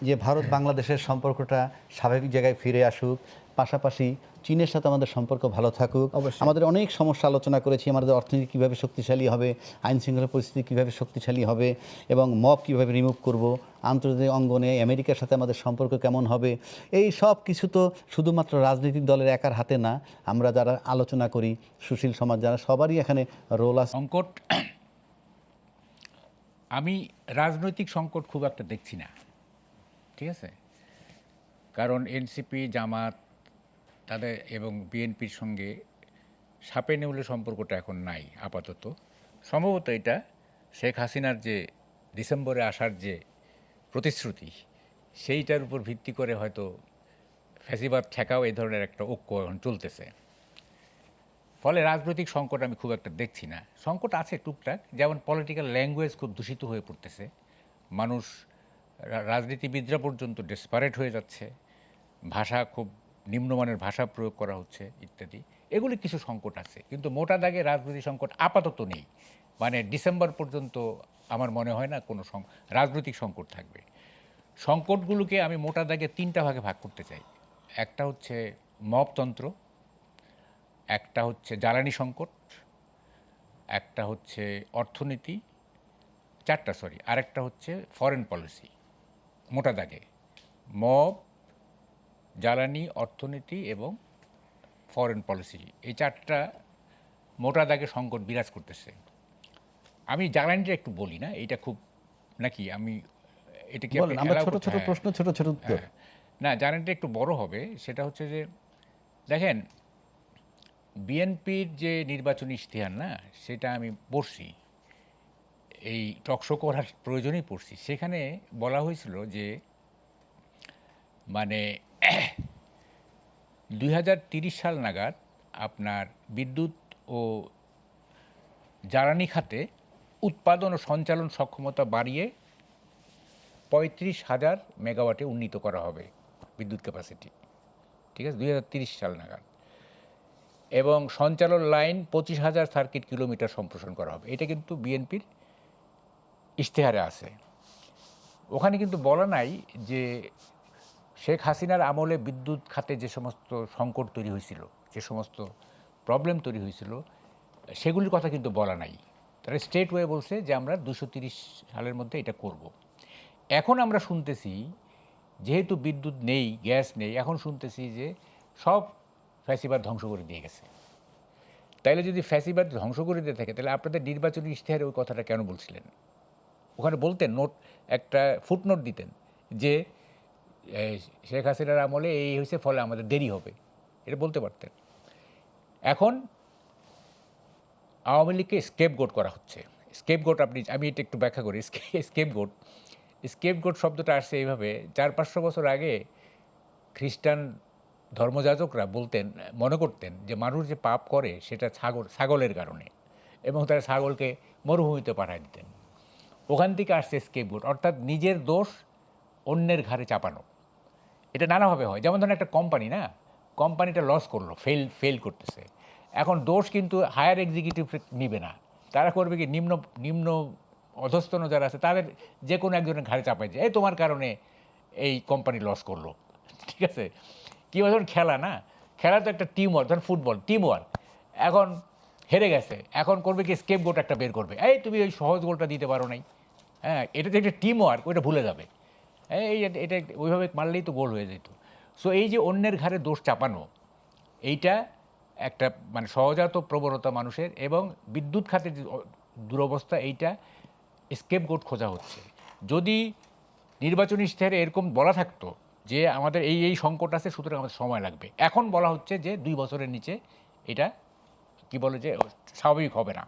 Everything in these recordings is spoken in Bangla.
যে ভারত বাংলাদেশের সম্পর্কটা স্বাভাবিক জায়গায় ফিরে আসুক, পাশাপাশি চীনের সাথে আমাদের সম্পর্ক ভালো থাকুক। অবশ্যই। আমাদের অনেক সমস্যা আলোচনা করেছি, আমাদের অর্থনীতি কীভাবে শক্তিশালী হবে, আইন শৃঙ্খলা পরিস্থিতি কীভাবে শক্তিশালী হবে এবং মব কীভাবে রিমুভ করব, আন্তর্জাতিক অঙ্গনে আমেরিকার সাথে আমাদের সম্পর্ক কেমন হবে। এই সব কিছু তো শুধুমাত্র রাজনৈতিক দলের একার হাতে না, আমরা যারা আলোচনা করি, সুশীল সমাজ যারা, সবারই এখানে রোল আছে। সংকট আমি রাজনৈতিক সংকট খুব একটা দেখছি না, ঠিক আছে? কারণ এনসিপি, জামাত তাদের এবং বিএনপির সঙ্গে সাপে নেউলে সম্পর্কটা এখন নাই আপাতত। সম্ভবত এটা শেখ হাসিনার যে ডিসেম্বরে আসার যে প্রতিশ্রুতি, সেইটার উপর ভিত্তি করে হয়তো ফ্যাসিবাদ ঠেকাও এই ধরনের একটা ঐক্য এখন চলতেছে। ফলে রাজনৈতিক সংকট আমি খুব একটা দেখছি না। সংকট আছে টুকটাক, যেমন পলিটিক্যাল ল্যাঙ্গুয়েজ খুব দূষিত হয়ে পড়তেছে, মানুষ রাজনীতিবিদরা পর্যন্ত ডেসপারেট হয়ে যাচ্ছে, ভাষা খুব নিম্নমানের ভাষা প্রয়োগ করা হচ্ছে ইত্যাদি। এগুলি কিছু সংকট আছে, কিন্তু মোটা দাগে রাজনৈতিক সংকট আপাতত নেই। মানে ডিসেম্বর পর্যন্ত আমার মনে হয় না কোনো রাজনৈতিক সংকট থাকবে। সংকটগুলোকে আমি মোটা দাগে তিনটা ভাগে ভাগ করতে চাই। একটা হচ্ছে মবতন্ত্র, একটা হচ্ছে জ্বালানি সংকট, একটা হচ্ছে অর্থনীতি, আরেকটা হচ্ছে ফরেন পলিসি। মোটা দাগে মব, জ্বালানি, অর্থনীতি এবং ফরেন পলিসি, এই চারটা মোটা দাগে সংকট বিরাজ করতেছে। আমি জ্বালানিটা একটু বলি না, এটা খুব নাকি আমি এটা কি বলেন, আমরা ছোট ছোট প্রশ্ন, ছোট ছোট উত্তর। না, জ্বালানিটা একটু বড় হবে। সেটা হচ্ছে যে দেখেন, বিএনপির যে নির্বাচনী ইশতেহার না, সেটা আমি পড়ছি, এই টকশো করার প্রয়োজনেই পড়ছি। সেখানে বলা হয়েছিল যে মানে 2030 সাল নাগাদ আপনার বিদ্যুৎ ও জ্বালানি খাতে উৎপাদন ও সঞ্চালন সক্ষমতা বাড়িয়ে 35,000 মেগাওয়াটে উন্নীত করা হবে বিদ্যুৎ ক্যাপাসিটি, ঠিক আছে, 2030 সাল নাগাদ। এবং সঞ্চালন লাইন 25,000 সার্কিট কিলোমিটার সম্প্রসারণ করা হবে। এটা কিন্তু বিএনপির ইশতেহারে আছে। ওখানে কিন্তু বলা নাই যে শেখ হাসিনার আমলে বিদ্যুৎ খাতে যে সমস্ত সংকট তৈরি হয়েছিল, যে সমস্ত প্রবলেম তৈরি হয়েছিল, সেগুলির কথা কিন্তু বলা নাই। তারা স্ট্রেট ওয়ে বলছে যে আমরা 230 সালের মধ্যে এটা করব। এখন আমরা শুনতেছি, যেহেতু বিদ্যুৎ নেই, গ্যাস নেই, এখন শুনতেছি যে সব ফ্যাসিবাদ ধ্বংস করে দিয়ে গেছে। তাইলে যদি ফ্যাসিবাদ ধ্বংস করে দিয়ে থাকে, তাহলে আপনাদের নির্বাচনী ইশতেহারে ওই কথাটা কেন বলছিলেন? ওখানে বলতেন, নোট একটা ফুটনোট দিতেন যে শেখ হাসিনার আমলে এই হয়েছে, ফলে আমাদের দেরি হবে, এটা বলতে পারতেন। এখন আওয়ামী লীগকে স্কেপগোট করা হচ্ছে। স্কেপগোট, আমি এটা একটু ব্যাখ্যা করি। স্কেপগোট শব্দটা আসছে এইভাবে, 400-500 বছর আগে খ্রিস্টান ধর্মযাজকরা মনে করতেন যে মানুষ যে পাপ করে সেটা ছাগলের কারণে, এবং তারা ছাগলকে মরুভূমিতে পাঠায় দিতেন। ওখান থেকে আসছে স্কেপগোট, অর্থাৎ নিজের দোষ অন্যের ঘাড়ে চাপানো। এটা নানাভাবে হয়। যেমন ধরেন একটা কোম্পানি, না, কোম্পানিটা লস করলো, ফেল করতেছে, এখন দোষ কিন্তু হায়ার এক্সিকিউটিভ নিবে না, তারা করবে কি, নিম্ন অধস্তন যারা আছে তাদের যে কোনো একজনের ঘাড়ে চাপায়, যে এই তোমার কারণে এই কোম্পানি লস করলো, ঠিক আছে? কী ধরুন খেলা, না, খেলা তো একটা টিম ওয়ার্ক, ধরুন ফুটবল টিম ওয়ার্ক। এখন হেরে গেছে, এখন করবে কি, স্কেপগোট একটা বের করবে, এই তুমি ওই সহজ গোলটা দিতে পারো নাই, হ্যাঁ, এটা তো একটা টিম ওয়ার্ক, ওইটা ভুলে যাবে, এটা ওইভাবে মারলেই তো গোল হয়ে যেত। সো এই যে অন্যের ঘাড়ে দোষ চাপানো, এইটা একটা মানে সহজাত প্রবণতা মানুষের, এবং বিদ্যুৎ খাতের যে দুরবস্থা, এইটা স্কেপগোট খোঁজা হচ্ছে। যদি নির্বাচনী ইশতেহারে এরকম বলা থাকতো যে আমাদের এই সংকট আছে, সুতরাং আমাদের সময় লাগবে, এখন বলা হচ্ছে যে 2 বছরের নিচে এটা কি বলে যে স্বাভাবিক হবে না।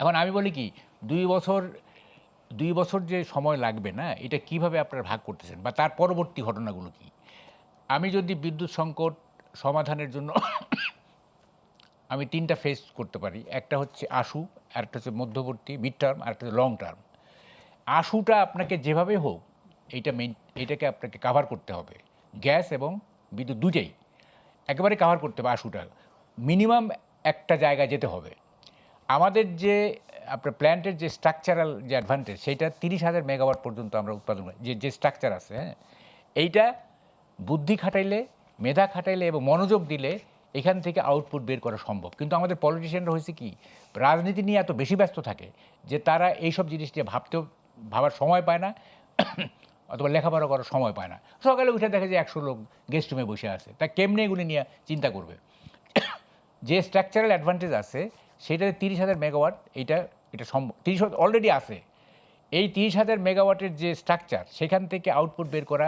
এখন আমি বলি কি, 2 বছর যে সময় লাগবে, না, এটা কিভাবে আপনারা ভাগ করতেছেন, বা তার পরবর্তী ঘটনাগুলো কি? আমি যদি বিদ্যুৎ সংকট সমাধানের জন্য আমি 3টা ফেজ করতে পারি। একটা হচ্ছে আশু, আরেকটা হচ্ছে মধ্যবর্তী মিড টার্ম, আরেকটা হচ্ছে লং টার্ম। আশুটা আপনাকে যেভাবে হোক এইটাকে আপনাকে কাভার করতে হবে, গ্যাস এবং বিদ্যুৎ দুইটাই একেবারে কাভার করতে হবে। আশুটা মিনিমাম একটা জায়গায় যেতে হবে। আমাদের যে আপনার প্ল্যান্টের যে স্ট্রাকচারাল যে অ্যাডভান্টেজ সেইটা 30,000 মেগাওয়াট পর্যন্ত আমরা উৎপাদন করি, যে স্ট্রাকচার আছে, হ্যাঁ, এইটা বুদ্ধি খাটাইলে, মেধা খাটাইলে এবং মনোযোগ দিলে এখান থেকে আউটপুট বের করা সম্ভব। কিন্তু আমাদের পলিটিশিয়ানরা হয়েছে কি, রাজনীতি নিয়ে এত বেশি ব্যস্ত থাকে যে তারা এইসব জিনিস নিয়ে ভাবার সময় পায় না, অথবা লেখাপড়া করার সময় পায় না। সকালে উঠে দেখে যে 100 লোক গেস্ট রুমে বসে আছে, তা কেমনে এগুলি নিয়ে চিন্তা করবে? যে স্ট্রাকচারাল অ্যাডভান্টেজ আছে সেটাতে 30,000 মেগাওয়াট, এটা সম্ভব। 30 অলরেডি আছে। এই 30,000 মেগাওয়াটের যে স্ট্রাকচার, সেখান থেকে আউটপুট বের করা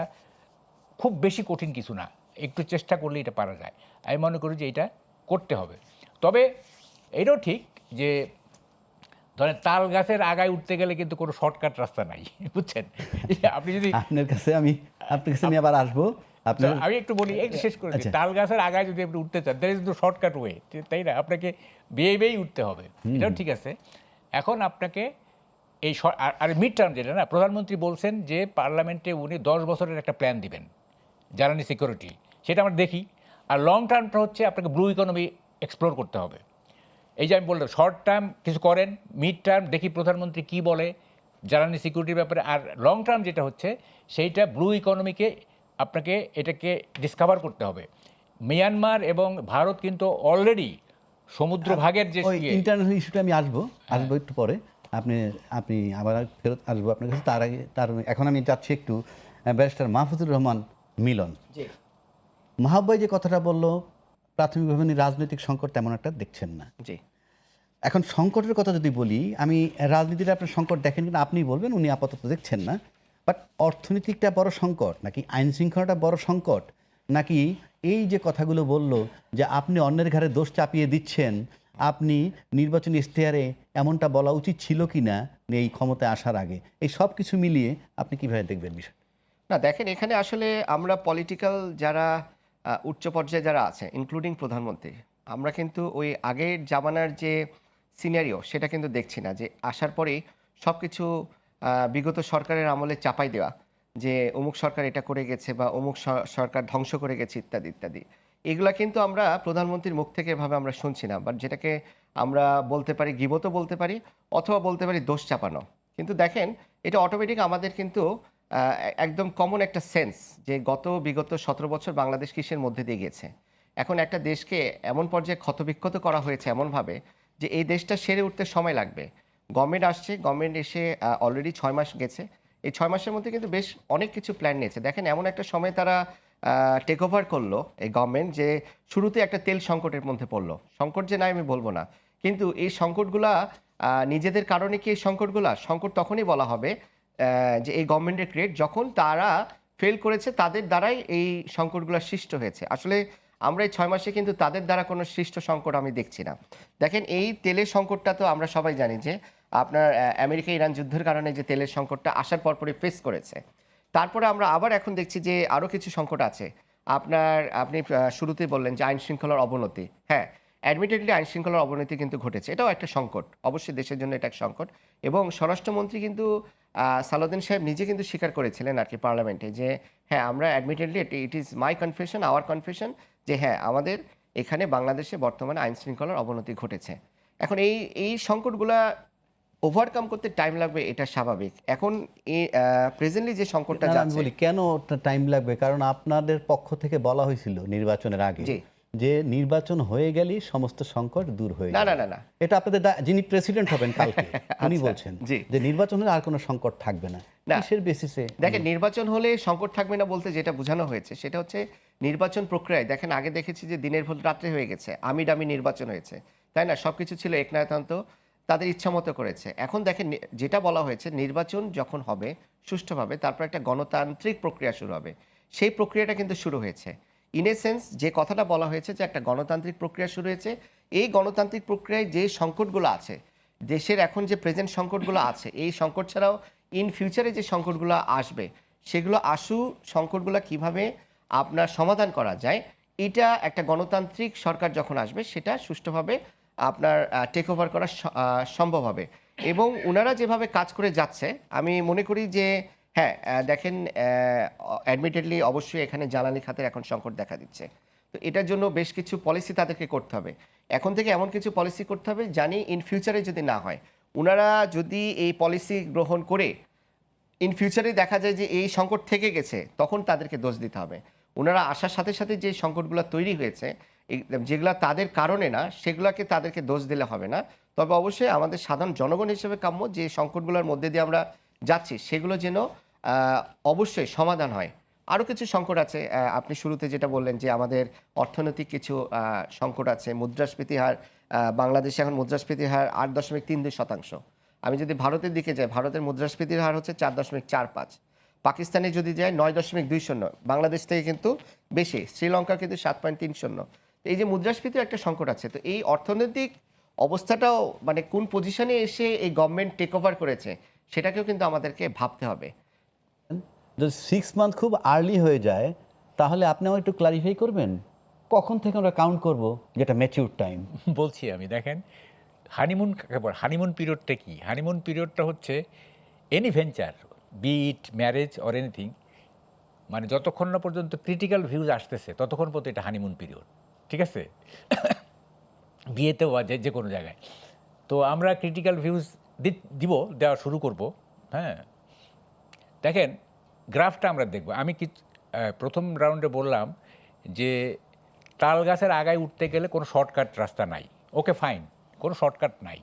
খুব বেশি কঠিন কিছু না, একটু চেষ্টা করলে এটা পারা যায়। আমি মনে করি যে এটা করতে হবে। তবে এটাও ঠিক যে ধরেন তাল গাছের আগায় উঠতে গেলে কিন্তু কোনো শর্টকাট রাস্তা নাই, বুঝছেন? আপনি যদি আপনার কাছে আমি আবার আসবো। আপনার আমি একটু বলি, একটু শেষ করে দিই। আচ্ছা। তাল গাছের আগায় যদি আপনি উঠতে চান, that is the shortcut way, তাই না? আপনাকে বেয়েই উঠতে হবে, এটাও ঠিক আছে। এখন আপনাকে এই আর মিড টার্ম যেটা না, প্রধানমন্ত্রী বলছেন যে পার্লামেন্টে উনি 10 বছরের একটা প্ল্যান দিবেন জ্বালানি সিকিউরিটি, সেটা আমরা দেখি। আর লং টার্মটা হচ্ছে আপনাকে ব্লু ইকোনমি এক্সপ্লোর করতে হবে। এই যে আমি বললাম, শর্ট টার্ম কিছু করেন, মিড টার্ম দেখি প্রধানমন্ত্রী কি বলে জ্বালানি সিকিউরিটির ব্যাপারে, আর লং টার্ম যেটা হচ্ছে সেইটা ব্লু ইকোনমিকে আপনাকে এটাকে ডিসকভার করতে হবে। মিয়ানমার এবং ভারত কিন্তু অলরেডি সমুদ্র ভাগের যে ওই ইন্টারন্যাশনাল ইস্যুটা আমি আসবো একটু পরে। আপনি আপনি আবার ফেরত আসবো আপনার কাছে। তার আগে এখন আমি যাচ্ছি একটু ব্যারিস্টার মাহফুজুর রহমান মিলন। মাহবাই যে কথাটা বললো, প্রাথমিকভাবে উনি রাজনৈতিক সংকট তেমন একটা দেখছেন না। জি, এখন সংকটের কথা যদি বলি, আমি রাজনীতিতে আপনার সংকট দেখেন কিনা আপনি বলবেন, উনি আপাতত দেখছেন না। বাট অর্থনীতিকটা বড় সংকট, নাকি আইন শৃঙ্খলাটা বড় সংকট, নাকি এই যে কথাগুলো বললো যে আপনি অন্যের ঘাড়ে দোষ চাপিয়ে দিচ্ছেন, আপনি নির্বাচনী ইশতেহারে এমনটা বলা উচিত ছিল কি না এই ক্ষমতায় আসার আগে, এই সব কিছু মিলিয়ে আপনি কীভাবে দেখবেন বিষয়? না দেখেন, এখানে আসলে আমরা পলিটিক্যাল যারা উচ্চ পর্যায়ে যারা আছে, ইনক্লুডিং প্রধানমন্ত্রী, আমরা কিন্তু ওই আগের জামানার যে সিনারিও সেটা কিন্তু দেখছি না, যে আসার পরেই সব কিছু বিগত সরকারের আমলে চাপাই দেওয়া, যে অমুক সরকার এটা করে গেছে বা অমুক সরকার ধ্বংস করে গেছে ইত্যাদি ইত্যাদি। এগুলা কিন্তু আমরা প্রধানমন্ত্রীর মুখ থেকে এভাবে আমরা শুনছি না, বাট যেটাকে আমরা বলতে পারি গিবতও বলতে পারি, অথবা বলতে পারি দোষ চাপানো। কিন্তু দেখেন, এটা অটোমেটিক আমাদের কিন্তু একদম কমন একটা সেন্স, যে বিগত 17 বছর বাংলাদেশ কিসের মধ্যে দিয়ে গেছে। এখন একটা দেশকে এমন পর্যায়ে ক্ষতবিক্ষত করা হয়েছে এমনভাবে যে এই দেশটা সেরে উঠতে সময় লাগবে। গভর্নমেন্ট আসছে, গভর্নমেন্ট এসে অলরেডি 6 মাস গেছে। এই 6 মাসের মধ্যে কিন্তু বেশ অনেক কিছু প্ল্যান নিয়েছে। দেখেন, এমন একটা সময় তারা টেক ওভার করলো এই গভর্নমেন্ট, যে শুরুতে একটা তেল সংকটের মধ্যে পড়লো। সংকট যে নাই আমি বলবো না, কিন্তু এই সংকটগুলা নিজেদের কারণে কি এই সংকট তখনই বলা হবে যে এই গভর্নমেন্টের ক্রিয়েট, যখন তারা ফেল করেছে, তাদের দ্বারাই এই সংকটগুলো সৃষ্ট হয়েছে। আসলে আমরা এই 6 মাসে কিন্তু তাদের দ্বারা কোনো সৃষ্ট সংকট আমি দেখছি না। দেখেন, এই তেলের সংকটটা তো আমরা সবাই জানি যে আপনার আমেরিকা ইরান যুদ্ধের কারণে যে তেলের সংকটটা আসার পরপরই ফেস করেছে। তারপরে আমরা আবার এখন দেখছি যে আরও কিছু সংকট আছে। আপনি শুরুতেই বললেন যে আইন শৃঙ্খলার অবনতি। হ্যাঁ, অ্যাডমিটেডলি আইন শৃঙ্খলার অবনতি কিন্তু ঘটেছে, এটাও একটা সংকট, অবশ্যই দেশের জন্য এটা একটা সংকট। এবং স্বরাষ্ট্রমন্ত্রী কিন্তু সালাউদ্দিন সাহেব নিজে কিন্তু স্বীকার করেছিলেন আর কি পার্লামেন্টে, যে হ্যাঁ, আমরা admittedly it is my confession, our confession, যে হ্যাঁ, আমাদের এখানে বাংলাদেশে বর্তমানে আইন শৃঙ্খলার অবনতি ঘটেছে। এখন এই সংকটগুলা ওভারকাম করতে টাইম লাগবে, এটা স্বাভাবিক। এখন এই প্রেজেন্টলি যে সংকটটা আমি যাচ্ছে, বলি কেন টাইম লাগবে, কারণ আপনাদের পক্ষ থেকে বলা হয়েছিল নির্বাচনের আগে জি, যে নির্বাচন হয়ে গেলেই সমস্ত সংকট দূর হয়ে না যাবে। না না না এটা আপনাদের যিনি প্রেসিডেন্ট হবেন কালকে উনি আচ্ছা, বলছেন জি। যে নির্বাচন হলে আর কোনো সংকট থাকবে না। না। কিসের বেসিসে? দেখেন, নির্বাচন হলে সংকট থাকবে না বলতে যেটা বোঝানো হয়েছে সেটা হচ্ছে নির্বাচন প্রক্রিয়ায়, দেখেন আগে দেখেছি যে দিনের ভোট রাত্রে হয়ে গেছে, আমিডামি নির্বাচন হয়েছে, তাই না? সবকিছু ছিল একনায়তন্ত্র, তাদের ইচ্ছা মতো করেছে। এখন দেখেন, যেটা বলা হয়েছে নির্বাচন যখন হবে সুষ্ঠুভাবে, তারপর একটা গণতান্ত্রিক প্রক্রিয়া শুরু হবে। সেই প্রক্রিয়াটা কিন্তু শুরু হয়েছে। ইন এ সেন্স, যে কথাটা বলা হয়েছে যে একটা গণতান্ত্রিক প্রক্রিয়া শুরু হয়েছে, এই গণতান্ত্রিক প্রক্রিয়ায় যে সংকটগুলো আছে, দেশের এখন যে প্রেজেন্ট সংকটগুলো আছে, এই সংকট ছাড়াও ইন ফিউচারে যে সংকটগুলো আসবে, সেগুলো সংকটগুলো কিভাবে আপনার সমাধান করা যায়, এটা একটা গণতান্ত্রিক সরকার যখন আসবে সেটা সুষ্ঠুভাবে আপনার টেক ওভার করা সম্ভব হবে। এবং ওনারা যেভাবে কাজ করে যাচ্ছে, আমি মনে করি যে হ্যাঁ, দেখেন, অ্যাডমিটেডলি অবশ্যই এখানে জ্বালানি খাতের এখন সংকট দেখা দিচ্ছে। তো এটার জন্য বেশ কিছু পলিসি তাদেরকে করতে হবে। এখন থেকে এমন কিছু পলিসি করতে হবে জানি ইন ফিউচারে যদি না হয়, ওনারা যদি এই পলিসি গ্রহণ করে ইন ফিউচারে দেখা যায় যে এই সংকট থেকে গেছে, তখন তাদেরকে দোষ দিতে হবে। ওনারা আসার সাথে সাথে যে সংকটগুলো তৈরি হয়েছে, যেগুলো তাদের কারণে না, সেগুলোকে তাদেরকে দোষ দিলে হবে না। তবে অবশ্যই আমাদের সাধারণ জনগণ হিসেবে কাম্য যে সংকটগুলোর মধ্যে দিয়ে আমরা যাচ্ছি, সেগুলো যেন অবশ্যই সমাধান হয়। আরও কিছু সংকট আছে, আপনি শুরুতে যেটা বললেন যে আমাদের অর্থনৈতিক কিছু সংকট আছে। মুদ্রাস্ফীতির হার, বাংলাদেশে এখন মুদ্রাস্ফীতির হার 8.32%। আমি যদি ভারতের দিকে যাই, ভারতের মুদ্রাস্ফীতির হার হচ্ছে 4.45। পাকিস্তানে যদি যাই 9.20, বাংলাদেশ থেকে কিন্তু বেশি। শ্রীলঙ্কা কিন্তু 7.30। এই যে মুদ্রাস্ফীতির একটা সংকট আছে, তো এই অর্থনৈতিক অবস্থাটাও মানে কোন পজিশনে এসে এই গভর্নমেন্ট টেক ওভার করেছে, সেটাকেও কিন্তু আমাদেরকে ভাবতে হবে। যদি 6 মান্থ খুব আর্লি হয়ে যায়, তাহলে আপনি আমাকে একটু ক্লারিফাই করবেন কখন থেকে আমরা কাউন্ট করব যেটা ম্যাচিউর টাইম? বলছি আমি, দেখেন হানিমুন কাকে বলে, হানিমুন পিরিয়ডটা কি? হানিমুন পিরিয়ডটা হচ্ছে any venture, be it marriage or anything, মানে যতক্ষণ না পর্যন্ত ক্রিটিক্যাল ভিউজ আসতেছে ততক্ষণ পর্যন্ত এটা হানিমুন পিরিয়ড, ঠিক আছে? বিয়েতেও বা যে কোনো জায়গায়। তো আমরা ক্রিটিক্যাল ভিউজ দেওয়া শুরু করব। হ্যাঁ, দেখেন গ্রাফটা আমরা দেখব। আমি কি প্রথম রাউন্ডে বললাম যে তাল গাছের আগায় উঠতে গেলে কোনো শর্টকাট রাস্তা নাই। ওকে ফাইন, কোনো শর্টকাট নাই।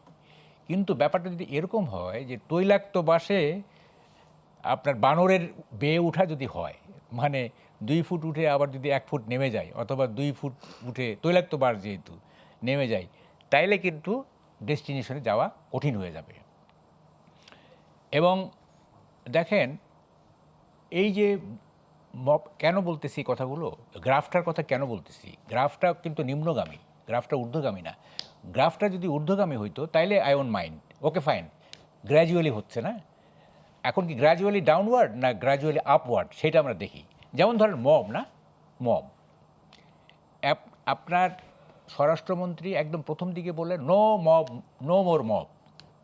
কিন্তু ব্যাপারটা যদি এরকম হয় যে তৈলাক্ত বাসে আপনার বানরের বেয়ে ওঠা যদি হয়, মানে 2 ফুট উঠে আবার যদি 1 ফুট নেমে যায়, অথবা 2 ফুট উঠে তৈলাক্ত বাস যেহেতু নেমে যায়, তাইলে কিন্তু ডেস্টিনেশনে যাওয়া কঠিন হয়ে যাবে। এবং দেখেন এই যে কেন বলতেছি কথাগুলো, গ্রাফটার কথা কেন বলতেছি, গ্রাফটা কিন্তু নিম্নগামী, গ্রাফটা ঊর্ধ্বগামী না। গ্রাফটা যদি ঊর্ধ্বগামী হইতো তাইলে I won't mind, okay fine, gradually হচ্ছে না। এখন কি গ্র্যাজুয়ালি ডাউনওয়ার্ড না গ্র্যাজুয়ালি আপওয়ার্ড, সেটা আমরা দেখি। যেমন ধরেন মব, না মব, আপনার স্বরাষ্ট্রমন্ত্রী একদম প্রথম দিকে বললেন no mob, no more mob,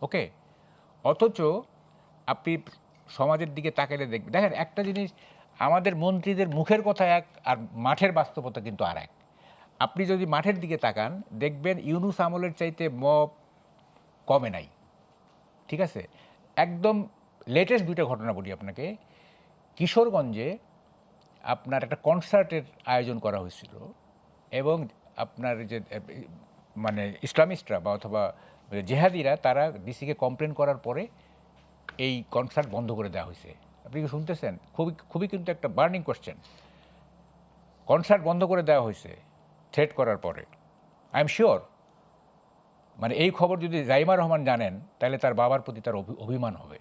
okay. অথচ আপনি সমাজের দিকে তাকালে দেখবেন, দেখেন একটা জিনিস, আমাদের মন্ত্রীদের মুখের কথা এক আর মাঠের বাস্তবতা কিন্তু আর এক। আপনি যদি মাঠের দিকে তাকান দেখবেন ইউনূস আমলের চাইতে মব কমে নাই, ঠিক আছে? একদম লেটেস্ট 2টা ঘটনা বলি আপনাকে। কিশোরগঞ্জে আপনার একটা কনসার্টের আয়োজন করা হয়েছিল, এবং আপনার যে মানে ইসলামিস্টরা বা অথবা জেহাদিরা তারা ডিসিকে কমপ্লেন করার পরে এই কনসার্ট বন্ধ করে দেওয়া হয়েছে। আপনি কি শুনতেছেন? খুবই খুবই কিন্তু একটা বার্নিং কোয়েশ্চেন। কনসার্ট বন্ধ করে দেওয়া হয়েছে থ্রেট করার পরে। আই এম শিওর, মানে এই খবর যদি জাইমা রহমান জানেন তাহলে তার বাবার প্রতি তার অভিমান হবে,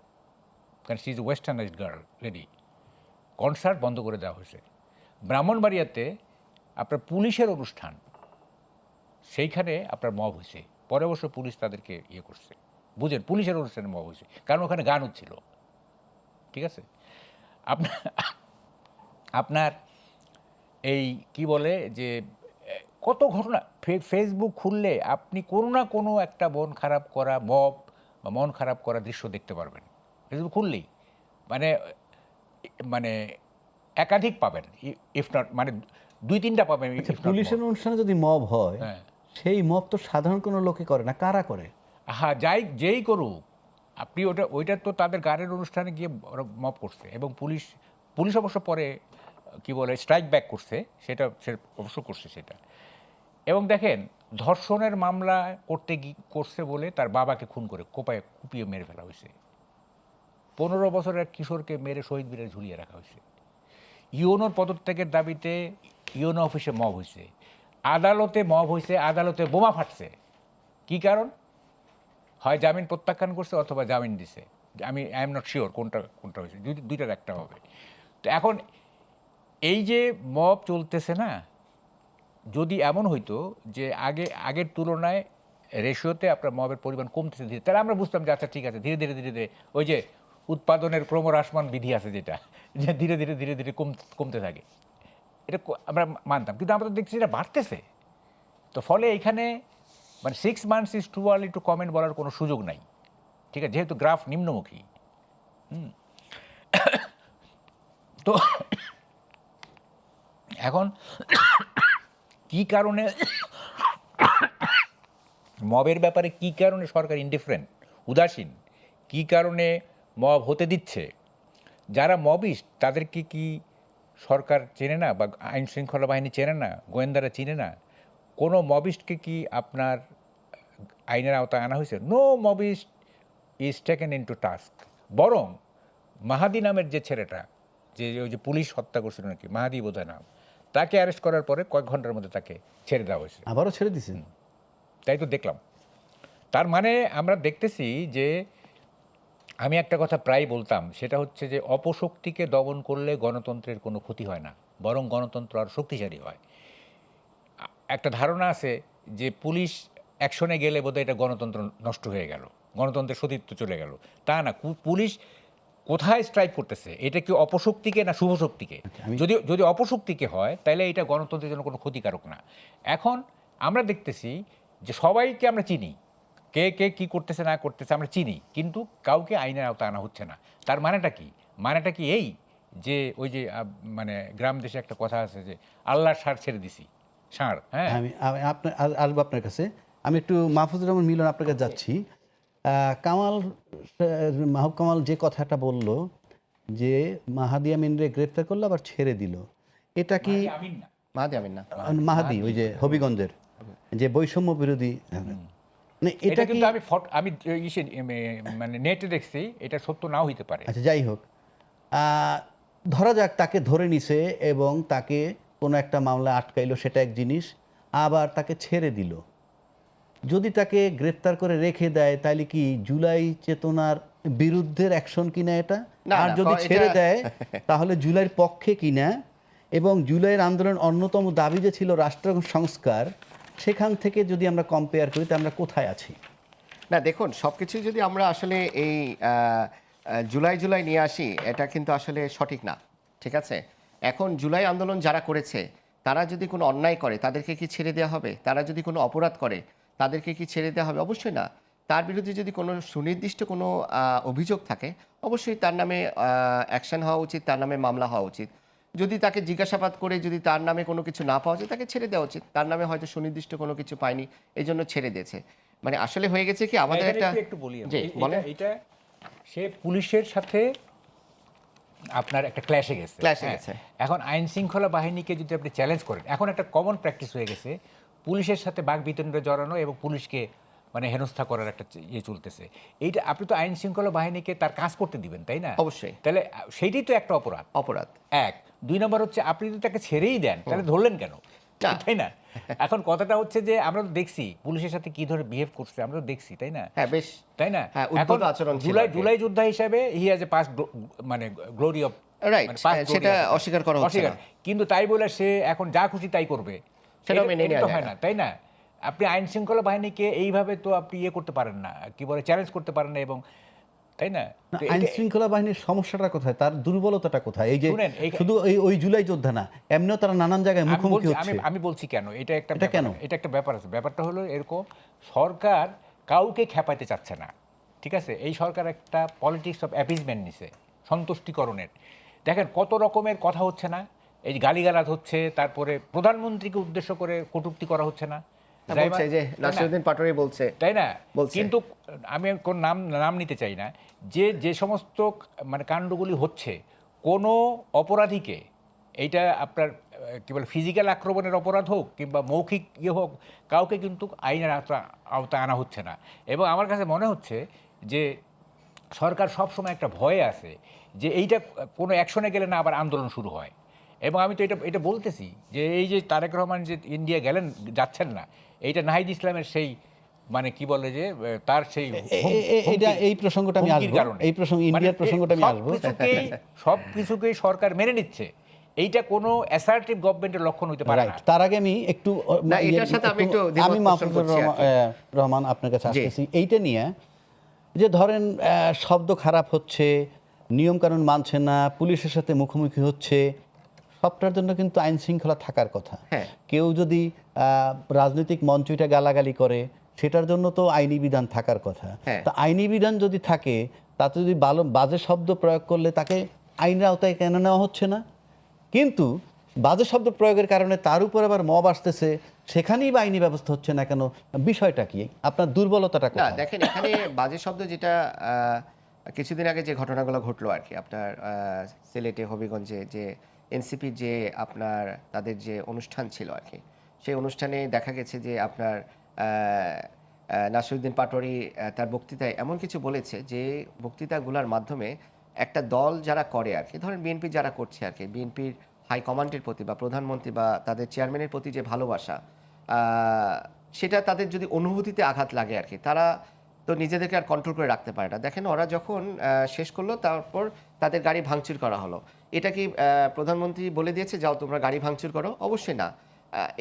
কারণ she is westernised girl lady. Concert বন্ধ করে দেওয়া হয়েছে। ব্রাহ্মণবাড়িয়াতে আপনার পুলিশের অনুষ্ঠান, সেইখানে আপনার মব হয়েছে, পরে অবশ্য পুলিশ তাদেরকে ইয়ে করছে, বুঝেন, পুলিশের অনুষ্ঠানে মব হয়েছে, কারণ ওখানে গান হচ্ছিল, ঠিক আছে? আপনার এই কি বলে যে কত ঘটনা, ফেসবুক খুললে আপনি কোনো না কোনো একটা মন খারাপ করা মব বা মন খারাপ করা দৃশ্য দেখতে পারবেন ফেসবুক খুললেই। মানে মানে একাধিক পাবেন, ইফ নট মানে 2-3টা পাবেন। পুলিশের অনুষ্ঠানে যদি মব হয়, হ্যাঁ, সেই মব তো সাধারণ কোনো লোকে করে না, কারা করে? হ্যাঁ, যেই করুক, আপনি ওইটা তো তাদের গানের অনুষ্ঠানে গিয়ে ওরা মব করছে, এবং পুলিশ অবশ্য পরে কি বলে স্ট্রাইক ব্যাক করছে, সেটা সে অবশ্য করছে সেটা। এবং দেখেন ধর্ষণের মামলা করছে বলে তার বাবাকে খুন করে কুপিয়ে মেরে ফেলা হয়েছে। 15 বছরের কিশোরকে মেরে শহীদ মিনারে ঝুলিয়ে রাখা হয়েছে। ইউনোর পদত্যাগের দাবিতে ইউনো অফিসে মব হয়েছে, আদালতে মব হয়েছে, আদালতে বোমা ফাটছে। কি কারণ? হয় জামিন প্রত্যাখ্যান করছে অথবা জামিন দিছে। আই এম নট শিওর কোনটা হয়েছে, দুইটার একটা হবে। তো এখন এই যে মব চলতেছে না, যদি এমন হইতো যে আগের তুলনায় রেশিওতে আপনার মবের পরিমাণ কমতেছে ধীরে, তাহলে আমরা বুঝতাম যে আচ্ছা ঠিক আছে, ধীরে ধীরে ওই যে উৎপাদনের ক্রমহ্রাসমান বিধি আছে যেটা, যে ধীরে ধীরে কমতে থাকে, এটা আমরা মানতাম। কিন্তু আমরা তো দেখছি এটা বাড়তেছে। তো ফলে এইখানে মানে 6 months is too early two comment বলার কোনো সুযোগ নাই, ঠিক আছে, যেহেতু গ্রাফ নিম্নমুখী। তো এখন কি কারণে মবের ব্যাপারে কি কারণে সরকার ইনডিফারেন্ট, উদাসীন, কি কারণে মব হতে দিচ্ছে, যারা মবিস্ট তাদেরকে কি সরকার চেনে না বা আইন শৃঙ্খলা বাহিনী চেনে না, গোয়েন্দারা চিনে না? কোনো মবিস্টকে কি আপনার আইনের আওতায় আনা হয়েছে? No mobster is taken into task. বরং মাহাদি নামের যে ছেলেটা, যে ওই যে পুলিশ হত্যা করছিল নাকি, মাহাদি বোধহয় নাম, তাকে অ্যারেস্ট করার পরে কয়েক ঘন্টার মধ্যে তাকে ছেড়ে দেওয়া হয়েছে। আবারও ছেড়ে দিছেন? তাই তো দেখলাম। তার মানে আমরা দেখতেছি যে, আমি একটা কথা প্রায় বলতাম, সেটা হচ্ছে যে অপশক্তিকে দমন করলে গণতন্ত্রের কোনো ক্ষতি হয় না, বরং গণতন্ত্র আরও শক্তিশালী হয়। একটা ধারণা আছে যে পুলিশ অ্যাকশনে গেলে বোধহয় এটা গণতন্ত্র নষ্ট হয়ে গেল, গণতন্ত্রের সতীত্ব চলে গেল। তা না, পুলিশ কোথায় স্ট্রাইক করতেছে, এটা কি অপশক্তিকে না শুভশক্তিকে? যদি যদি অপশক্তিকে হয় তাহলে এটা গণতন্ত্রের জন্য কোনো ক্ষতিকারক না। এখন আমরা দেখতেছি যে সবাইকে আমরা চিনি, কে কে কী করতেছে না করতেছে আমরা চিনি, কিন্তু কাউকে আইনের আওতায় আনা হচ্ছে না। তার মানেটা কি? মানেটা কি এই যে ওই যে মানে গ্রাম দেশে একটা কথা আছে যে আল্লাহর ষাঁড় ছেড়ে দিছি, ষাঁড়। হ্যাঁ, আমি আমি আপনার আসবো আপনার কাছে। আমি একটু মাহফুজুর রহমান মিলন আপনার কাছে যাচ্ছি। মাহবুব কামাল যে কথাটা বলল যে মাহাদি আমিনরে গ্রেপ্তার করলো আবার ছেড়ে দিল, এটা কি আমিন না, মাহাদি আমিন না, মাহাদি ওই যে হবিগঞ্জের যে বৈষম্য বিরোধী, মানে এটা এটা কি? কিন্তু আমি মানে নেটে দেখছি, এটা সত্য নাও হইতে পারে। আচ্ছা, যাই হোক, ধরা যাক তাকে ধরে নিছে এবং তাকে কোনো একটা মামলা আটকাইলো, সেটা এক জিনিস। আবার তাকে ছেড়ে দিল। যদি তাকে গ্রেপ্তার করে রেখে দেয় তাহলে কি জুলাই চেতনার বিরুদ্ধের অ্যাকশন কিনা এটা? না, আর না, যদি এটা- ছেড়ে দেয় তাহলে জুলাইয়ের পক্ষে কিনা? এবং জুলাইয়ের আন্দোলনের অন্যতম দাবি যে ছিল রাষ্ট্র সংস্কার, সেখান থেকে যদি আমরা কম্পেয়ার করি তা আমরা কোথায় আছি? না দেখুন, সব কিছুই যদি আমরা আসলে এই জুলাই নিয়ে আসি, এটা কিন্তু আসলে সঠিক না। ঠিক আছে, এখন জুলাই আন্দোলন যারা করেছে তারা যদি কোনো অন্যায় করে তাদেরকে কি ছেড়ে দেওয়া হবে? তারা যদি কোনো অপরাধ করে তাদেরকে কি ছেড়ে দেওয়া হবে? অবশ্যই না। তার বিরুদ্ধে যদি কোনো সুনির্দিষ্ট কোনো অভিযোগ থাকে, অবশ্যই তার নামে অ্যাকশন হওয়া উচিত, তার নামে মামলা হওয়া উচিত। যদি তাকে জিজ্ঞাসাবাদ করে যদি তার নামে কোনো কিছু না পাওয়া যায়, তাকে ছেড়ে দেওয়া উচিত। তার নামে হয়তো সুনির্দিষ্ট কোনো কিছু পায়নি, এই জন্য ছেড়ে দিয়েছে। মানে আসলে হয়ে গেছে কি আমাদের এখানে একটা একটু বলি আমি। জি, বলেন। এটা সে পুলিশের সাথে আপনার একটা ক্ল্যাশে গেছে। Clash এ হ্যাঁ। গেছে। এখন আইন শৃঙ্খলা বাহিনীকে যদি আপনি চ্যালেঞ্জ করেন, এখন একটা কমন প্র্যাকটিস হয়ে গেছে পুলিশের সাথে বাকবিতণ্ডা জড়ানো এবং পুলিশকে মানে হেনস্থা করার একটা ইয়ে চলতেছে। এইটা আপনি তো আইন শৃঙ্খলা বাহিনীকে তার কাজ করতে দিবেন, তাই না? অবশ্যই। তাহলে সেইটাই তো একটা অপরাধ। অপরাধ। এক, দুই নম্বর হচ্ছে আপনি যদি তাকে ছেড়েই দেন তাহলে ধরলেন কেন? না। তাই না? এখন কথাটা হচ্ছে যে আমরা তো দেখছি পুলিশের সাথে কি ধরে বিহেভ করছে, আমরা তো দেখছি, তাই না? হ্যাঁ, বেশ। তাই না? হ্যাঁ, উদ্ভট এখন আচরণ ছিল জুলাই আর কি। জুলাই যোদ্ধা হিসেবে হি হ্যাজ এ পাস মানে গ্লোরি অফ Right, সেটা অস্বীকার করা হচ্ছে না। কিন্তু তাই বলে সে এখন যা খুশি তাই করবে, সেটাও মেনে এটা নেওয়া তো যায় হয় না। না, তাই না? আপনি আইন শৃঙ্খলা বাহিনীকে এইভাবে তো আপনি ইয়ে করতে পারেন না, কি বলে চ্যালেঞ্জ করতে পারেন না, এবং তাই না? না, তো আইন এটা- শৃঙ্খলা বাহিনীর সমস্যাটা কোথায়, তার দুর্বলতাটা কোথায়? এই যে শুনেন, শুধু ওই জুলাই যোদ্ধা না, এমনিও তারা নানান জায়গায় আমি মুখোমুখি বলছি- হচ্ছে। আমি বলছি কেন এটা একটা এটা ব্যাপার, কেন? এটা একটা ব্যাপার আছে। ব্যাপারটা হলো এরকম, সরকার কাউকে খেপাইতে চাচ্ছে না, ঠিক আছে? এই সরকার একটা পলিটিক্স অফ অ্যাপিজমেন্ট নিছে, সন্তুষ্টিকরণের। দেখেন কত রকমের কথা হচ্ছে না, এই যে গালিগালাজ হচ্ছে, তারপরে প্রধানমন্ত্রীকে উদ্দেশ্য করে কটূক্তি করা হচ্ছে না, বলছে যে তাই না? নাসিরউদ্দিন পাটোয়ারি বলছে। তাই না? বলছে। কিন্তু আমি কোন নাম নিতে চাই না, যে সমস্ত মানে কাণ্ডগুলি হচ্ছে, কোনো অপরাধীকে, এইটা আপনার কি বলে ফিজিক্যাল আক্রমণের অপরাধ হোক কিংবা মৌখিক ইয়ে হোক, কাউকে কিন্তু আইনের আওতায় আনা হচ্ছে না। এবং আমার কাছে মনে হচ্ছে যে সরকার সবসময় একটা ভয়ে আছে যে এইটা কোনো অ্যাকশনে গেলে না আবার আন্দোলন শুরু হয়। এবং আমি তো এটা বলতেছি যে এই যে তারেক রহমান যে ইন্ডিয়া যাচ্ছেন না, এইটা নাহিদ ইসলামের সেই মানে কি বলে যে তার সেই এই প্রসঙ্গটা আমি হুমকির আসবো, কারণে। এই প্রসঙ্গ ইন্ডিয়ার প্রসঙ্গটা আমি আসবো। সবকিছুকেই সরকার মেনে নিচ্ছে, এইটা কোনো অ্যাসার্টিভ গভর্নমেন্টের লক্ষণ হইতে পারে রাইট, না। তার আগে আমি একটু না, এটার সাথে আমি একটু দ্বিমত আমি পোষণ মাহফুজুর করছি আর কি। রহমান আপনার কাছে জি। আসতেছি এইটা নিয়ে, যে ধরেন শব্দ খারাপ হচ্ছে, নিয়মকানুন মানছে না, পুলিশের সাথে মুখোমুখি হচ্ছে, সবটার জন্য কিন্তু আইন শৃঙ্খলা থাকার কথা। হ্যাঁ। কেউ যদি রাজনৈতিক মঞ্চটা গালাগালি করে, সেটার জন্য তো আইনি বিধান থাকার কথা। হ্যাঁ। তো আইনি বিধান যদি থাকে, তাতে যদি বাজে শব্দ প্রয়োগ করলে তাকে আইনের আওতায় কেন নেওয়া হচ্ছে না? কিন্তু বাজে শব্দ প্রয়োগের কারণে তার উপর আবার মব আসতেছে, সেখানেই বা আইনি ব্যবস্থা হচ্ছে না কেন? বিষয়টা কি? আপনার দুর্বলতাটা না কোথায়? দেখেন, এখানে বাজে শব্দ যেটা কিছুদিন আগে যে ঘটনাগুলো ঘটলো আর কি, আপনার সিলেটে হবিগঞ্জে যে এনসিপির যে আপনার তাদের যে অনুষ্ঠান ছিল আর কি, সেই অনুষ্ঠানে দেখা গেছে যে আপনার নাসিরুদ্দিন পাটোয়ারি তার বক্তৃতায় এমন কিছু বলেছে যে বক্তৃতাগুলোর মাধ্যমে একটা দল যারা করে আর কি, ধরেন বিএনপি যারা করছে আর কি, বিএনপির হাইকমান্ডের প্রতি বা প্রধানমন্ত্রী বা তাদের চেয়ারম্যানের প্রতি যে ভালোবাসা, সেটা তাদের যদি অনুভূতিতে আঘাত লাগে আর কি, তারা তো নিজেদেরকে আর কন্ট্রোল করে রাখতে পারে না। দেখেন ওরা যখন শেষ করলো, তারপর তাদের গাড়ি ভাঙচুর করা হলো। এটা কি প্রধানমন্ত্রী বলে দিয়েছে যাও তোমরা গাড়ি ভাঙচুর করো? অবশ্যই না।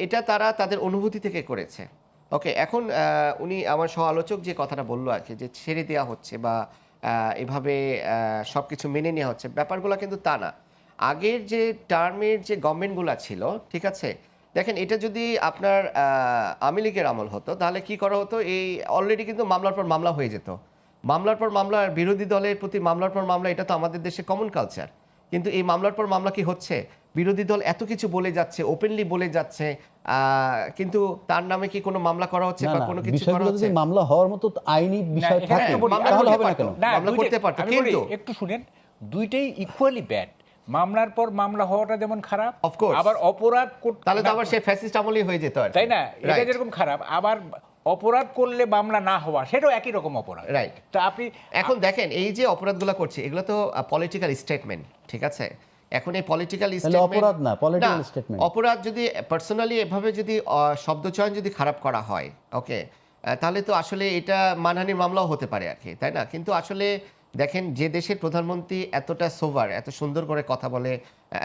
এটা তারা তাদের অনুভূতি থেকে করেছে। ওকে, এখন উনি আমার সহ আলোচক যে কথাটা বললো আর কি, যে ছেড়ে দেওয়া হচ্ছে বা এভাবে সব কিছু মেনে নেওয়া হচ্ছে, ব্যাপারগুলো কিন্তু তা না। আগের যে টার্মের যে গভর্নমেন্টগুলো ছিল, ঠিক আছে, দেখেন এটা যদি আপনার আওয়ামী লীগের আমল হতো তাহলে কি করা হতো, এই অলরেডি কিন্তু মামলার পর মামলা হয়ে যেত, মামলার পর মামলা, আর বিরোধী দলের প্রতি মামলার পর মামলা, এটা তো আমাদের দেশে কমন কালচার। কিন্তু এই মামলার পর মামলা কি হচ্ছে, বিরোধী দল এত কিছু বলে যাচ্ছে, ওপেনলি বলে যাচ্ছে, কিন্তু তার নামে কি কোনো মামলা করা হচ্ছে না বা না, কোনো কিছু করা বিষয়গুলো হচ্ছে? যদি মামলা হওয়ার মতো আইনি বিষয় এখানে থাকে একটা বলি, তাহলে হবে না কেন? না, মামলা করতে পারতো, আমি বলি, কিন্তু একটু শুনেন, দুইটাই ইকুয়ালি ব্যাড। মামলার পর মামলা হওয়াটা যেমন খারাপ, Of course. আবার অপরাধ তাহলে তো আবার সে ফ্যাসিস্ট আমলই হয়ে যেত আর কি। তাই না, এটা Right. যেরকম খারাপ, আবার অপরাধ করলে মামলা না হওয়া সেটাও একই রকম অপরাধ। Right. তা আপনি এখন দেখেন এই যে অপরাধগুলো করছে, এগুলো তো পলিটিক্যাল স্টেটমেন্ট, ঠিক আছে? এখন এই পলিটিক্যাল তাহলে স্টেটমেন্ট অপরাধ না, political statement। অপরাধ যদি পার্সোনালি এভাবে যদি শব্দচয়ন যদি খারাপ করা হয়, ওকে, তাহলে তো আসলে এটা মানহানির মামলাও হতে পারে আর কি, তাই না? কিন্তু আসলে দেখেন, যে দেশের প্রধানমন্ত্রী এতটা সোভার, এত সুন্দর করে কথা বলে,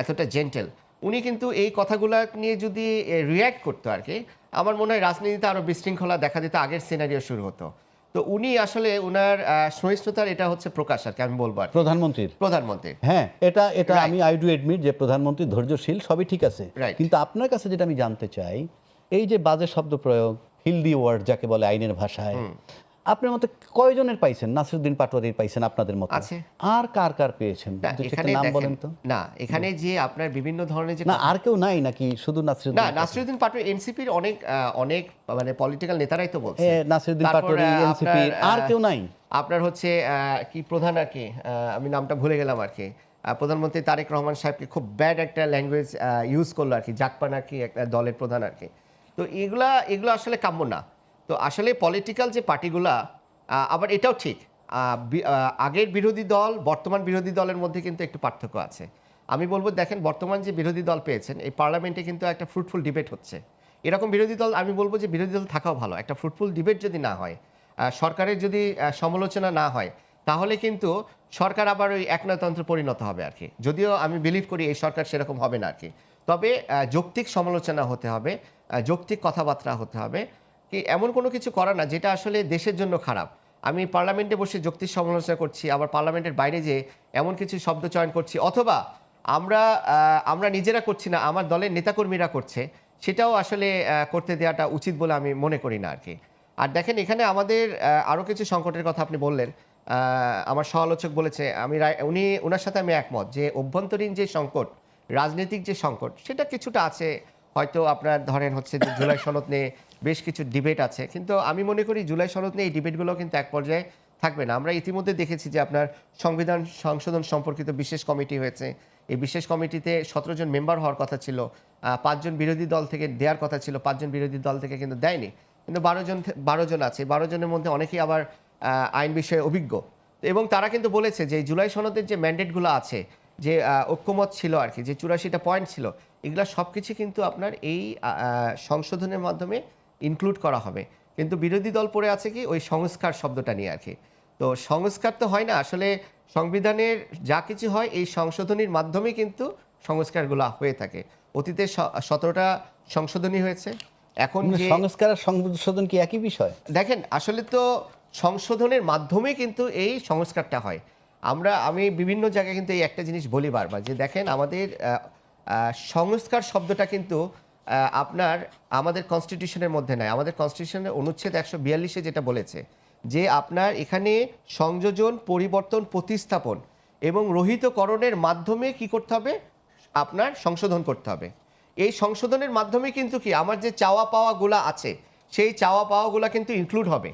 এতটা জেন্টেল, উনি কিন্তু এই কথাগুলো নিয়ে যদি রিয়্যাক্ট করতো আর কি, আমার মনে হয় রাজনীতিতে আরও বিশৃঙ্খলা দেখা দিত, আগের সিনারিও শুরু হতো। তো উনি আসলে ওনার সহিষ্ণুতার এটা হচ্ছে প্রকাশ আর কি, আমি বলবো আর কি। প্রধানমন্ত্রীর হ্যাঁ, এটা Right. আমি আই ডু এডমিট যে প্রধানমন্ত্রী ধৈর্যশীল, সবই ঠিক আছে। Right. কিন্তু আপনার কাছে যেটা আমি জানতে চাই, এই যে বাজে শব্দ প্রয়োগ, হিলদি ওয়ার্ড যাকে বলে আইনের ভাষায়, আপনার মতে কয়জনের পাইছেন? নাসিরুদ্দিন পাটোয়ারির পাইছেন আপনাদের মতে? আছে। আর কার কার পেয়েছেন? না, দু চারটে এখানে নাম দেখেন, বলেন তো। না এখানে যে আপনার বিভিন্ন ধরনের যে না, আর কেউ নাই নাকি শুধু না, নাসিরুদ্দিন? নাসিরুদ্দিন পাটোয়ারি এনসিপির অনেক মানে পলিটিক্যাল নেতারাই তো বলছে। নাসিরুদ্দিন তারপর, পাটোয়ারি এনসিপির, আর কেউ নাই? আপনার হচ্ছে কি প্রধান আর কি, আমি নামটা ভুলে গেলাম আর কি, প্রধানমন্ত্রী তারেক রহমান সাহেবকে খুব ব্যাড একটা ল্যাঙ্গুয়েজ ইউজ করলো আর কি, জাকপান আর কি, একটা দলের প্রধান আর কি। তো এগুলো আসলে কাম্য না। তো আসলে পলিটিক্যাল যে পার্টিগুলা, আবার এটাও ঠিক, আগের বিরোধী দল বর্তমান বিরোধী দলের মধ্যে কিন্তু একটু পার্থক্য আছে। আমি বলবো, দেখেন বর্তমান যে বিরোধী দল পেয়েছেন, এই পার্লামেন্টে কিন্তু একটা ফ্রুটফুল ডিবেট হচ্ছে। এরকম বিরোধী দল, আমি বলবো যে বিরোধী দল থাকাও ভালো। একটা ফ্রুটফুল ডিবেট যদি না হয়, সরকারের যদি সমালোচনা না হয়, তাহলে কিন্তু সরকার আবার ওই একনায়তন্ত্রে পরিণত হবে আর কি। যদিও আমি বিলিভ করি এই সরকার সেরকম হবে না আর কি। তবে যৌক্তিক সমালোচনা হতে হবে, যৌক্তিক কথাবার্তা হতে হবে, কি এমন কোনো কিছু করা না যেটা আসলে দেশের জন্য খারাপ। আমি পার্লামেন্টে বসে যৌক্তিক সমালোচনা করছি, আবার পার্লামেন্টের বাইরে যে এমন কিছু শব্দ চয়ন করছি, অথবা আমরা নিজেরা করছি না, আমার দলের নেতাকর্মীরা করছে, সেটাও আসলে করতে দেওয়াটা উচিত বলে আমি মনে করি না আর কি। আর দেখেন, এখানে আমাদের আরও কিছু সংকটের কথা আপনি বললেন, আমার সহ-আলোচক বলেছে, ওনার সাথে আমি একমত যে অভ্যন্তরীণ যে সংকট, রাজনৈতিক যে সংকট, সেটা কিছুটা আছে। হয়তো আপনার ধরেন হচ্ছে যে জুলাই সনদ নিয়ে বেশ কিছু ডিবেট আছে, কিন্তু আমি মনে করি জুলাই সনদ নিয়ে এই ডিবেটগুলো কিন্তু এক পর্যায়ে থাকবে না। আমরা ইতিমধ্যে দেখেছি যে আপনার সংবিধান সংশোধন সম্পর্কিত বিশেষ কমিটি হয়েছে। এই বিশেষ কমিটিতে 17 জন মেম্বার হওয়ার কথা ছিল, 5 জন বিরোধী দল থেকে দেওয়ার কথা ছিল, 5 জন বিরোধী দল থেকে কিন্তু দেয়নি, কিন্তু 12 জন আছে। 12 জনের মধ্যে অনেকেই আবার আইন বিষয়ে অভিজ্ঞ, এবং তারা কিন্তু বলেছে যে জুলাই সনদের যে ম্যান্ডেটগুলো আছে, যে ঐক্যমত ছিল আর কি, যে 84টা পয়েন্ট ছিল, এগুলা সব কিছু কিন্তু আপনার এই সংশোধনের মাধ্যমে ইনক্লুড করা হবে। কিন্তু বিরোধী দল পড়ে আছে কি ওই সংস্কার শব্দটা নিয়ে আর কি। তো সংস্কার তো হয় না আসলে, সংবিধানের যা কিছু হয় এই সংশোধনীর মাধ্যমে কিন্তু সংস্কারগুলো হয়ে থাকে। অতীতে 17টা সংশোধনী হয়েছে, এখন যে সংস্কার আর সংশোধন কি একই বিষয়? দেখেন আসলে তো সংশোধনের মাধ্যমে কিন্তু এই সংস্কারটা হয়। আমি বিভিন্ন জায়গায় কিন্তু এই একটা জিনিস বলি বারবার, যে দেখেন আমাদের সংস্কার শব্দটা কিন্তু আপনার আমাদের কনস্টিটিউশনের মধ্যে নাই। আমাদের কনস্টিটিউশনের অনুচ্ছেদ 142-এ যেটা বলেছে যে আপনার এখানে সংযোজন, পরিবর্তন, প্রতিস্থাপন এবং রহিতকরণের মাধ্যমে কি করতে হবে, আপনার সংশোধন করতে হবে। এই সংশোধনের মাধ্যমে কিন্তু কি আমার যে চাওয়া পাওয়াগুলো আছে সেই চাওয়া পাওয়াগুলো কিন্তু ইনক্লুড হবে।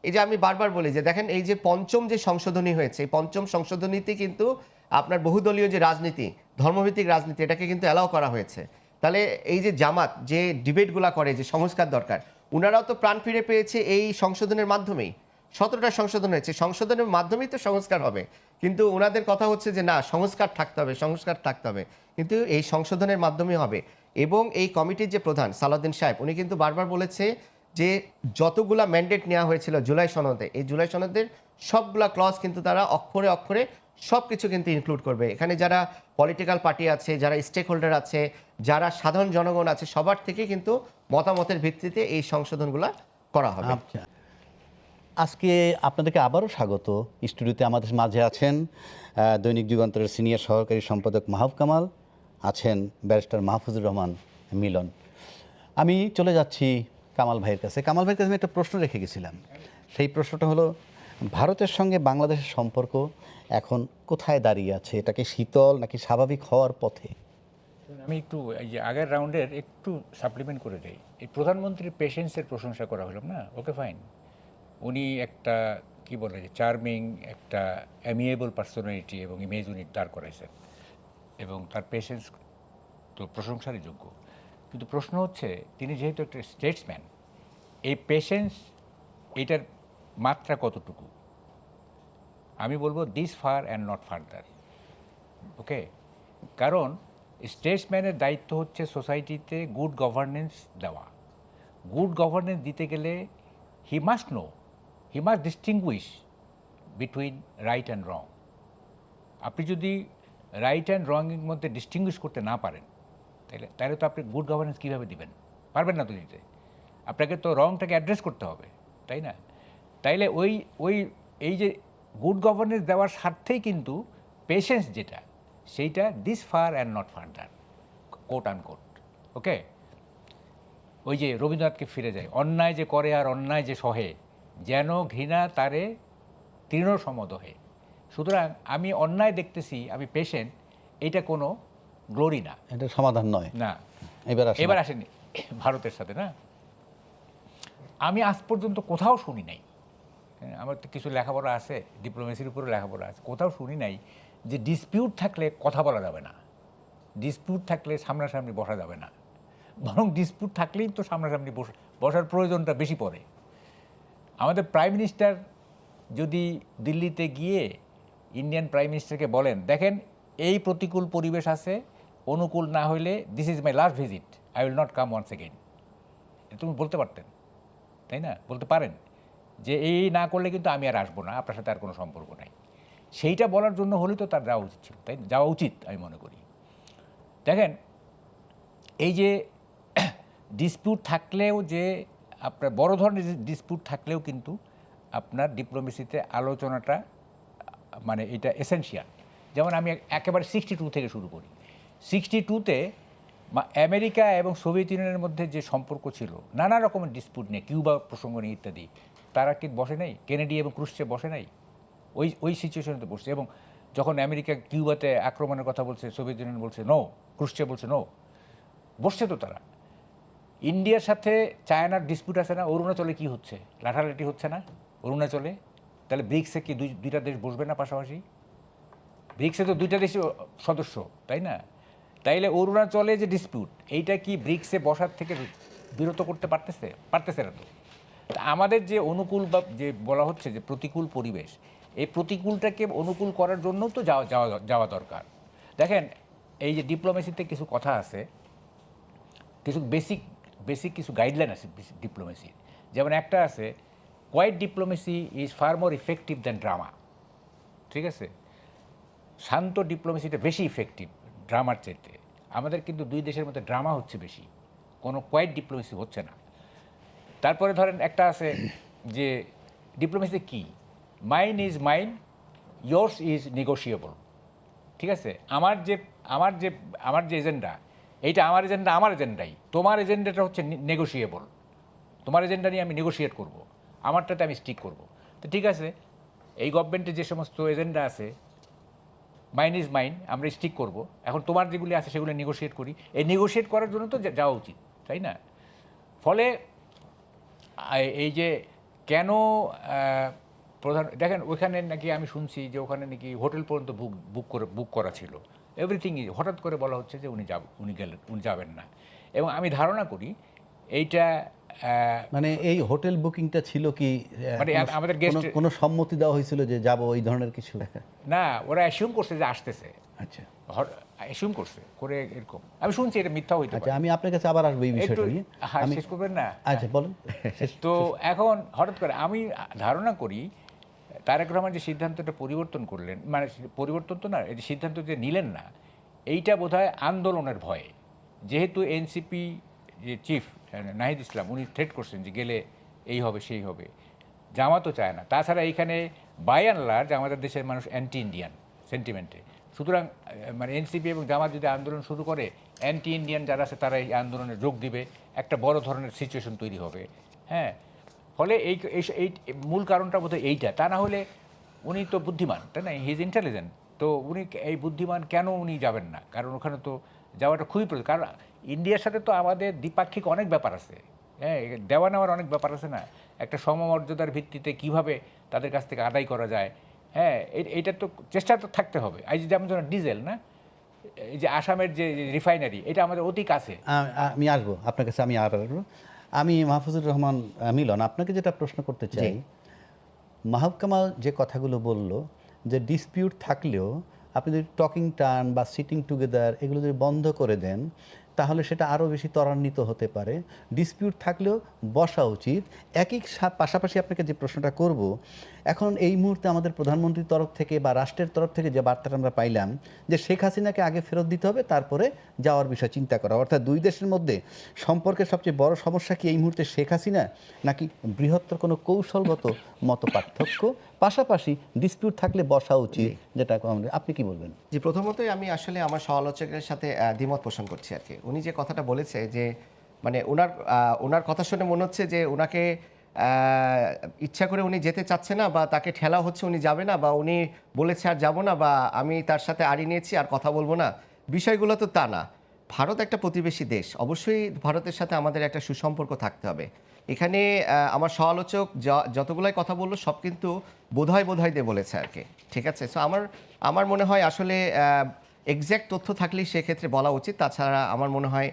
এই যে আমি বারবার বলি যে দেখেন এই যে পঞ্চম যে সংশোধনী হয়েছে, এই পঞ্চম সংশোধনীতে কিন্তু আপনার বহুদলীয় যে রাজনীতি, ধর্মভিত্তিক রাজনীতি, এটাকে কিন্তু অ্যালাউ করা হয়েছে। তাহলে এই যে জামাত যে ডিবেটগুলো করে যে সংস্কার দরকার, ওনারাও তো প্রাণ ফিরে পেয়েছে এই সংশোধনের মাধ্যমেই। 17টা সংশোধন হয়েছে, সংশোধনের মাধ্যমেই তো সংস্কার হবে। কিন্তু ওনাদের কথা হচ্ছে যে না, সংস্কার থাকতে হবে, সংস্কার থাকতে হবে, কিন্তু এই সংশোধনের মাধ্যমে হবে। এবং এই কমিটির যে প্রধান সালাউদ্দিন সাহেব, উনি কিন্তু বারবার বলেছে যে যতগুলা ম্যান্ডেট নেওয়া হয়েছিল জুলাই সনদে, এই জুলাই সনদের সবগুলা ক্লজ কিন্তু তারা অক্ষরে অক্ষরে সব কিছু কিন্তু ইনক্লুড করবে। এখানে যারা পলিটিক্যাল পার্টি আছে, যারা স্টেক হোল্ডার আছে, যারা সাধারণ জনগণ আছে, সবার থেকে কিন্তু মতামতের ভিত্তিতে এই সংশোধনগুলো করা হবে। আচ্ছা, আজকে আপনাদেরকে আবারও স্বাগত। স্টুডিওতে আমাদের মাঝে আছেন দৈনিক যুগান্তরের সিনিয়র সহকারী সম্পাদক মাহবুব কামাল, আছেন ব্যারিস্টার মাহফুজুর রহমান মিলন। আমি চলে যাচ্ছি কামাল ভাইয়ের কাছে। কামাল ভাইয়ের কাছে আমি একটা প্রশ্ন রেখে গেছিলাম। সেই প্রশ্নটা হলো, ভারতের সঙ্গে বাংলাদেশের সম্পর্ক এখন কোথায় দাঁড়িয়ে আছে? এটাকে শীতল নাকি স্বাভাবিক হওয়ার পথে? আমি একটু এই যে আগের রাউন্ডের একটু সাপ্লিমেন্ট করে দিই। এই প্রধানমন্ত্রীর পেশেন্সের প্রশংসা করা হলো না, ওকে ফাইন, উনি একটা কি বলে যে চার্মিং একটা অ্যামিয়েবল পার্সোনালিটি এবং ইমেজ উনি দাঁড় করাইছেন, এবং তার পেশেন্স তো প্রশংসারই যোগ্য। কিন্তু প্রশ্ন হচ্ছে, তিনি যেহেতু একটা স্টেটসম্যান, এই পেশেন্স এইটার মাত্রা কতটুকু? আমি বলবো this far and not further. Okay, কারণ স্টেটসম্যানের দায়িত্ব হচ্ছে সোসাইটিতে গুড গভর্নেন্স দেওয়া। গুড গভর্নেন্স দিতে গেলে he must know, he must distinguish between right and wrong. আপনি যদি রাইট অ্যান্ড রংয়ের মধ্যে ডিস্টিংগুইশ করতে না পারেন, তাহলে তো আপনি গুড গভর্নেন্স কীভাবে দিবেন? পারবেন না তো দিতে। আপনাকে তো রংটাকে অ্যাড্রেস করতে হবে, তাই না? তাইলে ওই এই যে গুড গভর্নেন্স দেওয়ার স্বার্থেই কিন্তু পেশেন্স যেটা, সেইটা this far and not further, quote unquote. Okay, ওই যে রবীন্দ্রনাথকে ফিরে যায়, অন্যায় যে করে আর অন্যায় যে সহে, যেন ঘৃণা তারে তৃণ সমদহে। সুতরাং আমি অন্যায় দেখতেছি, আমি পেশেন্ট, এইটা কোনো গ্লোরি না, এটা সমাধান নয়। না। এবার আসেনি ভারতের সাথে না, আমি আজ পর্যন্ত কোথাও শুনি নাই, আমার তো কিছু লেখাপড়া আছে, ডিপ্লোমেসির উপরে লেখাপড়া আছে, কোথাও শুনি নাই যে ডিসপিউট থাকলে কথা বলা যাবে না, ডিসপিউট থাকলে সামনাসামনি বসা যাবে না। বরং ডিসপিউট থাকলেই তো সামনাসামনি বসার প্রয়োজনটা বেশি পড়ে। আমাদের প্রাইম মিনিস্টার যদি দিল্লিতে গিয়ে ইন্ডিয়ান প্রাইম মিনিস্টারকে বলেন, দেখেন এই প্রতিকূল পরিবেশ আছে, অনুকূল না হইলে this is my last visit, I will not come once again, তুমি বলতে পারতেন, তাই না? বলতে পারেন যে এই না করলে কিন্তু আমি আর আসবো না, আপনার সাথে আর কোনো সম্পর্ক নাই। সেইটা বলার জন্য হলেই তো তার যাওয়া উচিত ছিল, তাই যাওয়া উচিত আমি মনে করি। দেখেন, এই যে ডিসপিউট থাকলেও, যে আপনার বড় ধরনের ডিসপিউট থাকলেও কিন্তু আপনার ডিপ্লোমেসিতে আলোচনাটা মানে এটা এসেনশিয়াল। যেমন আমি একেবারে 62 থেকে শুরু করি। 62-তে আমেরিকা এবং সোভিয়েত ইউনিয়নের মধ্যে যে সম্পর্ক ছিল, নানা রকমের ডিসপিউট নিয়ে, কিউবা প্রসঙ্গ নিয়ে ইত্যাদি, তারা কি বসে নাই? কেনেডি এবং ক্রুশ্চেভ বসে নাই? ওই সিচুয়েশনে বসছে। এবং যখন আমেরিকা কিউবাতে আক্রমণের কথা বলছে, সোভিয়েত ইউনিয়ন বলছে নো, ক্রুশ্চেভ বলছে নো, বসছে তো তারা। ইন্ডিয়ার সাথে চায়নার ডিসপিউট আছে না, অরুণাচলে কি হচ্ছে? লাঠালাঠি হচ্ছে না অরুণাচলে? তাহলে ব্রিক্সে কি দুইটা দেশ বসবে না পাশাপাশি? ব্রিক্সে তো দুইটা দেশ সদস্য, তাই না? তাইলে অরুণাচলে যে ডিসপিউট, এইটা কি ব্রিক্সে বসার থেকে বিরত করতে পারতেছে না তো। আমাদের যে অনুকূল বা যে বলা হচ্ছে যে প্রতিকূল পরিবেশ, এই প্রতিকূলটাকে অনুকূল করার জন্য তো যাওয়া দরকার। দেখেন, এই যে ডিপ্লোমেসিতে কিছু কথা আছে, কিছু বেসিক কিছু গাইডলাইন আছে ডিপ্লোমেসির। যেমন একটা আছে, quiet diplomacy is far more effective than drama. ঠিক আছে, শান্ত ডিপ্লোমেসিটা বেশি ইফেক্টিভ ড্রামার চাইতে। আমাদের কিন্তু দুই দেশের মধ্যে ড্রামা হচ্ছে বেশি, কোনো কোয়াইট ডিপ্লোমেসি হচ্ছে না। তারপরে ধরেন একটা আছে যে ডিপ্লোমেসি কি, mine is mine, yours is negotiable. ঠিক আছে, আমার যে এজেন্ডা, এইটা আমার এজেন্ডাই, তোমার এজেন্ডাটা হচ্ছে নেগোশিয়েবল, তোমার এজেন্ডা নিয়ে আমি নেগোশিয়েট করব, আমারটাতে আমি স্টিক করব। তো ঠিক আছে, এই গভর্নমেন্টের যে সমস্ত এজেন্ডা আছে, মাইন ইজ মাইন, আমরা স্টিক করব। এখন তোমার যেগুলি আছে সেগুলো নেগোশিয়েট করি, এই নেগোশিয়েট করার জন্য তো যাওয়া উচিত, তাই না? ফলে এই যে কেন প্রধান দেখেন ওইখানে নাকি আমি শুনছি যে ওখানে নাকি হোটেল পর্যন্ত বুক করা ছিল, এভরিথিং ইজ, হঠাৎ করে বলা হচ্ছে যে উনি যাবেন না। এবং আমি ধারণা করি এইটা মানে এই হোটেল বুকিংটা ছিল কি মানে আমাদের গেস্ট কোনো সম্মতি দেওয়া হয়েছিল যে যাব এই ধরনের কিছু? না, ওরা অ্যাসিউম করছে যে আসতেছে, আচ্ছা অ্যাসিউম করছে করে এরকম আমি শুনছি, এটা মিথ্যা হইতে আচ্ছা, পারে। আমি আপনার কাছে আবার আসবো এই একটু বিষয়টা নিয়ে। আমি শেষ করবেন না? আচ্ছা বলুন। তো এখন হঠাৎ করে আমি ধারণা করি তারেক রহমান যে সিদ্ধান্তটা পরিবর্তন করলেন, মানে পরিবর্তন তো না, এই যে সিদ্ধান্ত যে নিলেন না, এইটা বোধহয় আন্দোলনের ভয়ে। যেহেতু এনসিপি যে চিফ নাহিদ ইসলাম উনি থ্রেট করছেন যে গেলে এই হবে সেই হবে, জামাতও চায় না। তাছাড়া এইখানে বাই অ্যান্ড লার্জ আমাদের দেশের মানুষ অ্যান্টি ইন্ডিয়ান সেন্টিমেন্টে, সুতরাং মানে এনসিপি এবং জামাত যদি আন্দোলন শুরু করে, অ্যান্টি ইন্ডিয়ান যারা আছে তারা এই আন্দোলনে যোগ দিবে, একটা বড় ধরনের সিচুয়েশন তৈরি হবে। হ্যাঁ, ফলে এই মূল কারণটা বোধহয় এইটা। তা না হলে উনি তো বুদ্ধিমান, তাই না, হি ইজ ইন্টেলিজেন্ট, তো উনি এই বুদ্ধিমান কেন উনি যাবেন না? কারণ ওখানে তো যাওয়াটা খুবই প্রয়োজন, কারণ ইন্ডিয়ার সাথে তো আমাদের দ্বিপাক্ষিক অনেক ব্যাপার আছে, হ্যাঁ, দেওয়া নেওয়ার অনেক ব্যাপার আছে না, একটা সমমর্যাদার ভিত্তিতে কিভাবে তাদের কাছ থেকে আদায় করা যায়। হ্যাঁ, এইটা তো চেষ্টা তো থাকতে হবে। এই যে যেমন ধরুন ডিজেল না, এই যে আসামের যে রিফাইনারি, এটা আমাদের অতি কাছে। আমি আসবো আপনার কাছে, আমি আর আসবো। আমি মাহফুজুর রহমান মিলন, আপনাকে যেটা প্রশ্ন করতে চাই, মাহবুব কামাল যে কথাগুলো বলল যে ডিসপিউট থাকলেও আপনি যদি টকিং টার্ন বা সিটিং টুগেদার এগুলো যদি বন্ধ করে দেন তাহলে সেটা আরও বেশি ত্বরান্বিত হতে পারে। ডিসপিউট থাকলেও বসা উচিত। পাশাপাশি আপনাকে যে প্রশ্নটা করব, এখন এই মুহূর্তে আমাদের প্রধানমন্ত্রীর তরফ থেকে বা রাষ্ট্রের তরফ থেকে যে বার্তাটা আমরা পাইলাম যে শেখ হাসিনাকে আগে ফেরত দিতে হবে, তারপরে যাওয়ার বিষয় চিন্তা করা, অর্থাৎ দুই দেশের মধ্যে সম্পর্কের সবচেয়ে বড় সমস্যা কি এই মুহূর্তে শেখ হাসিনা নাকি বৃহত্তর কোনো কৌশলগত মত পার্থক্য? পাশাপাশি ডিসপিউট থাকলে বসা উচিত, যেটা আপনি কি বলবেন? যে প্রথমতই আমি আসলে আমার সমালোচকের সাথে দ্বিমত পোষণ করছি আর কি। উনি যে কথাটা বলেছে যে মানে ওনার কথা শুনে মনে হচ্ছে যে ওনাকে ইচ্ছা করে উনি যেতে চাচ্ছে না, বা তাকে ঠেলা হচ্ছে উনি যাবে না, বা উনি বলেছে আর যাব না, বা আমি তার সাথে আড়ি নিয়েছি আর কথা বলবো না। বিষয়গুলো তো তা না। ভারত একটা প্রতিবেশী দেশ, অবশ্যই ভারতের সাথে আমাদের একটা সুসম্পর্ক থাকতে হবে। এখানে আমার সমালোচক যতগুলোই কথা বললো সব কিন্তু বোধহয় দিয়ে বলেছে আর কি, ঠিক আছে? সো আমার মনে হয় আসলে এক্স্যাক্ট তথ্য থাকলেই সেক্ষেত্রে বলা উচিত, তাছাড়া আমার মনে হয়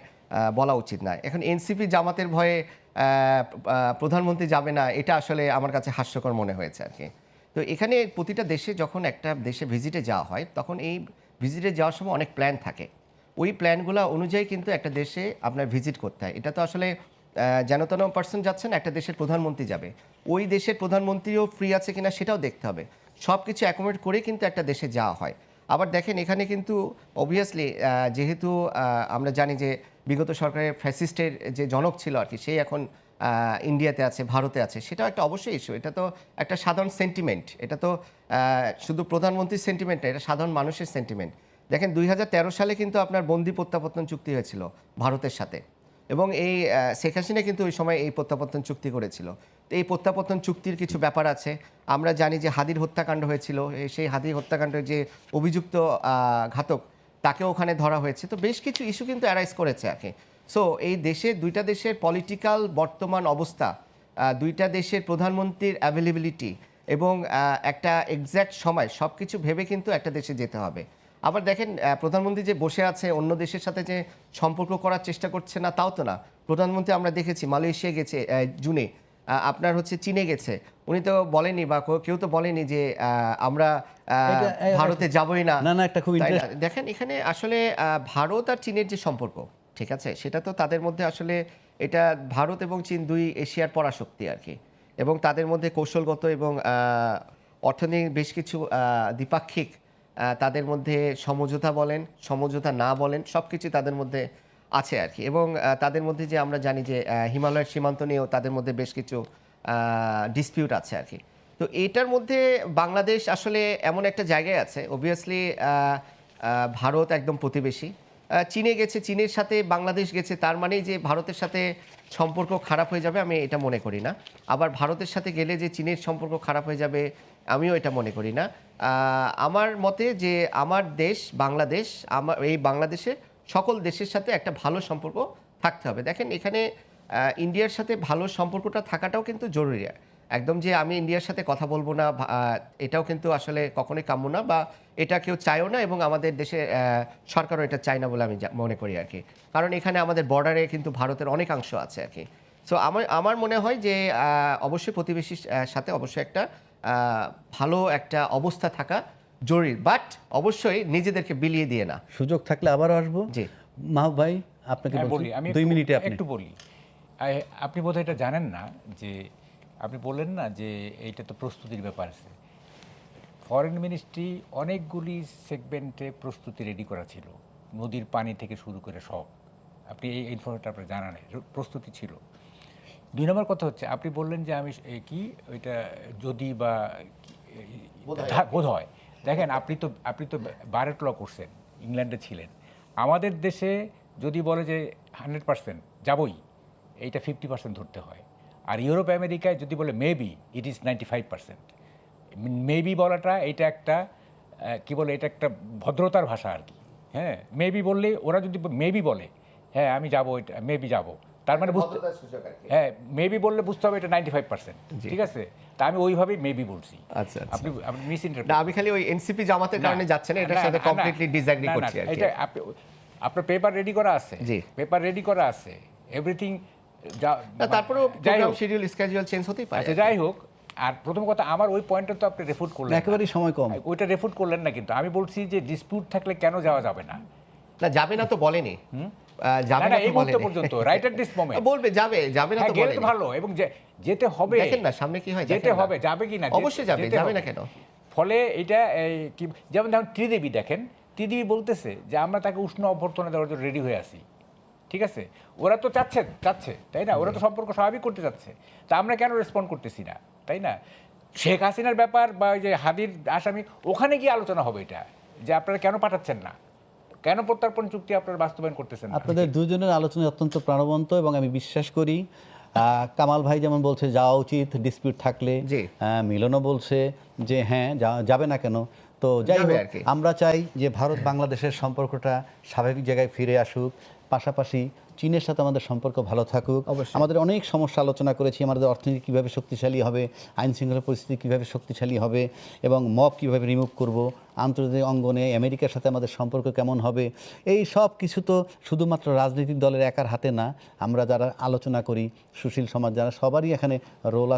বলা উচিত না। এখন এনসিপি জামাতের ভয়ে প্রধানমন্ত্রী যাবে না, এটা আসলে আমার কাছে হাস্যকর মনে হয়েছে আর কি। তো এখানে প্রতিটা দেশে যখন একটা দেশে ভিজিটে যাওয়া হয় তখন এই ভিজিটে যাওয়ার সময় অনেক প্ল্যান থাকে, ওই প্ল্যানগুলো অনুযায়ী কিন্তু একটা দেশে আপনার ভিজিট করতে হয়। এটা তো আসলে যেন তেন পার্সন যাচ্ছেন, একটা দেশের প্রধানমন্ত্রী যাবে, ওই দেশের প্রধানমন্ত্রীও ফ্রি আছে কিনা সেটাও দেখতে হবে। সব কিছু অ্যাকোমোডেট করে কিন্তু একটা দেশে যাওয়া হয়। আবার দেখেন এখানে কিন্তু অবভিয়াসলি যেহেতু আমরা জানি যে বিগত সরকারের ফ্যাসিস্টের যে জনক ছিল আর কি, সেই এখন ইন্ডিয়াতে আছে, ভারতে আছে, সেটাও একটা অবশ্যই ইস্যু। এটা তো একটা সাধারণ সেন্টিমেন্ট, এটা তো শুধু প্রধানমন্ত্রীর সেন্টিমেন্ট না, এটা সাধারণ মানুষের সেন্টিমেন্ট। দেখেন 2013 সালে কিন্তু আপনার বন্দি প্রত্যাবর্তন চুক্তি হয়েছিল ভারতের সাথে, এবং এই শেখ হাসিনা কিন্তু ওই সময় এই প্রত্যাবর্তন চুক্তি করেছিল। তো এই প্রত্যাবর্তন চুক্তির কিছু ব্যাপার আছে। আমরা জানি যে হাদির হত্যাকাণ্ড হয়েছিল, সেই হাদির হত্যাকাণ্ডের যে অভিযুক্ত ঘাতক তাকেও ওখানে ধরা হয়েছে। তো বেশ কিছু ইস্যু কিন্তু অ্যারাইজ করেছে আর কি। সো এই দুইটা দেশের পলিটিক্যাল বর্তমান অবস্থা, দুইটা দেশের প্রধানমন্ত্রীর অ্যাভেলেবিলিটি এবং একটা এক্স্যাক্ট সময়, সব কিছু ভেবে কিন্তু একটা দেশে যেতে হবে। আবার দেখেন প্রধানমন্ত্রী যে বসে আছে অন্য দেশের সাথে যে সম্পর্ক করার চেষ্টা করছে না তাও তো না। প্রধানমন্ত্রী আমরা দেখেছি মালয়েশিয়া গেছে জুনে, আপনার হচ্ছে চীনে গেছে, উনি তো বলেনি বা কেউ তো বলেনি যে আমরা ভারতে যাবই না। না একটা খুব দেখেন এখানে আসলে ভারত আর চীনের যে সম্পর্ক, ঠিক আছে, সেটা তো তাদের মধ্যে আসলে এটা ভারত এবং চীন দুই এশিয়ার পরাশক্তি আর কি, এবং তাদের মধ্যে কৌশলগত এবং অর্থনৈতিক বেশ কিছু দ্বিপাক্ষিক তাদের মধ্যে সমঝোতা বলেন, সমঝোতা না বলেন, সব কিছু তাদের মধ্যে আছে আর কি। এবং তাদের মধ্যে যে আমরা জানি যে হিমালয়ের সীমান্ত নিয়েও তাদের মধ্যে বেশ কিছু ডিসপিউট আছে আর কি। তো এটার মধ্যে বাংলাদেশ আসলে এমন একটা জায়গায় আছে, অবভিয়াসলি ভারত একদম প্রতিবেশী, চীনে গেছে, চীনের সাথে বাংলাদেশ গেছে, তার মানেই যে ভারতের সাথে সম্পর্ক খারাপ হয়ে যাবে, আমি এটা মনে করি না। আবার ভারতের সাথে গেলে যে চীনের সম্পর্ক খারাপ হয়ে যাবে, আমিও এটা মনে করি না। আমার মতে যে আমার দেশ বাংলাদেশ, এই বাংলাদেশের সকল দেশের সাথে একটা ভালো সম্পর্ক থাকতে হবে। দেখেন এখানে ইন্ডিয়ার সাথে ভালো সম্পর্কটা থাকাটাও কিন্তু জরুরি। একদম যে আমি ইন্ডিয়ার সাথে কথা বলবো না, এটাও কিন্তু আসলে কখনোই কাম্য না, বা এটা কেউ চায়ও না, এবং আমাদের দেশে সরকারও এটা চায় না বলে আমি মনে করি আর কি। কারণ এখানে আমাদের বর্ডারে কিন্তু ভারতের অনেকাংশ আছে আর কি। সো আমার মনে হয় যে অবশ্যই প্রতিবেশীর সাথে অবশ্যই একটা ভালো একটা অবস্থা থাকা জরুরি, বাট অবশ্যই নিজেদেরকে বিলিয়ে দিয়ে না। সুযোগ থাকলে আবারও আসবো। জি। মাহবুব ভাই, আপনাকে হ্যাঁ, বলছি, বলি আমি 2 মিনিটে আপনি। একটু বলি। আপনি বোধহয় এটা জানেন না যে আপনি বললেন না যে এইটা তো প্রস্তুতির ব্যাপার আছে। ফরেন মিনিস্ট্রি অনেকগুলি সেগমেন্টে প্রস্তুতি রেডি করা ছিল, নদীর পানি থেকে শুরু করে সব। আপনি এই ইনফরমেশনটা আপনার জানা নেই, প্রস্তুতি ছিল। 2 নম্বর কথা হচ্ছে, আপনি বললেন যে আমি কি ওইটা যদি বা বোধ হয়। দেখেন আপনি তো বারেট ল করছেন, ইংল্যান্ডে ছিলেন। আমাদের দেশে যদি বলে যে 100% যাবই, এইটা 50% ধরতে হয়। আর ইউরোপ আমেরিকায় যদি বলে মেবি, ইট ইজ 95%। মেবি বলাটা এটা একটা কি বলে, এটা একটা ভদ্রতার ভাষা আর কি। হ্যাঁ, মেবি বললে, ওরা যদি মেবি বলে হ্যাঁ আমি যাবো, এটা মেবি যাবো, তার মানে বুঝতে, হ্যাঁ মেবি বললে বুঝতে হবে এটা 95%। ঠিক আছে, তা আমি ওইভাবেই মেবি বলছি। আচ্ছা, আপনি মিস না, আমি খালি ওই এনসিপি জামাতের কারণে যাচ্ছে না, এটার সাথে কমপ্লিটলি ডিসএগ্রি করছি আর কি। এটা আপনার পেপার রেডি করা আছে, জি। পেপার রেডি করা আছে, এভরিথিং। তারপরেও প্রোগ্রাম শিডিউল স্কেডিউল চেঞ্জ হতেই পারে। আচ্ছা, যাই হোক। আর প্রথম কথা, আমার ওই পয়েন্টটা তো আপনি রেফুট করলেন না। একেবারেই সময় কম। ওইটা রেফুট করলেন না, কিন্তু আমি বলছি যে ডিসপিউট থাকলে কেন যাওয়া যাবে না। না, যাবে না তো বলেনি, যাবে না, না এই তো মুহূর্ত বলেনি। পর্যন্ত, রাইট এট দিস মোমেন্ট বলবে যাবে না তো গেলে বলেনি। তো ভালো, এবং যেতে হবে। দেখেন না সামনে কি হয়, যেতে দেখেন না। হবে, যাবে কি না, অবশ্যই যাবে না কেন? ফলে এটা কি, যেমন ত্রিদেবী দেখেন, ত্রিদেবী বলতেছে যে আমরা তাকে উষ্ণ অভ্যর্থনা দেওয়ার জন্য রেডি হয়ে আছি। ঠিক আছে, ওরা তো চাচ্ছে, তাই না? ওরা তো সম্পর্ক স্বাভাবিক করতে চাচ্ছে, তা আমরা কেন রেসপন্ড করতেছি না, তাই না? শেখ হাসিনার ব্যাপার বা ওই যে হাদির আসামি, ওখানে গিয়ে আলোচনা হবে এটা, যে আপনারা কেন পাঠাচ্ছেন না, কেন প্রত্যর্পণ চুক্তি আপনারা বাস্তবায়ন করতেছেন না। আপনাদের দুজনের আলোচনা অত্যন্ত প্রাণবন্ত, এবং আমি বিশ্বাস করি কামাল ভাই যেমন বলছে যাওয়া উচিত ডিসপিউট থাকলে, জি। মিলনও বলছে যে হ্যাঁ যাবে না কেন। তো যাই যাবে হোক, আর কি। আমরা চাই যে ভারত বাংলাদেশের সম্পর্কটা স্বাভাবিক জায়গায় ফিরে আসুক, পাশাপাশি চীনের সাথে আমাদের সম্পর্ক ভালো থাকুক। অবশ্যই। আমাদের অনেক সমস্যা আলোচনা করেছি, আমাদের অর্থনীতি কীভাবে শক্তিশালী হবে, আইন শৃঙ্খলা পরিস্থিতি কীভাবে শক্তিশালী হবে, এবং মব কীভাবে রিমুভ করব, আন্তর্জাতিক অঙ্গনে আমেরিকার সাথে আমাদের সম্পর্ক কেমন হবে। এই সব কিছু তো শুধুমাত্র রাজনৈতিক দলের একার হাতে না, আমরা যারা আলোচনা করি, সুশীল সমাজ যারা, সবারই এখানে রোল আছে।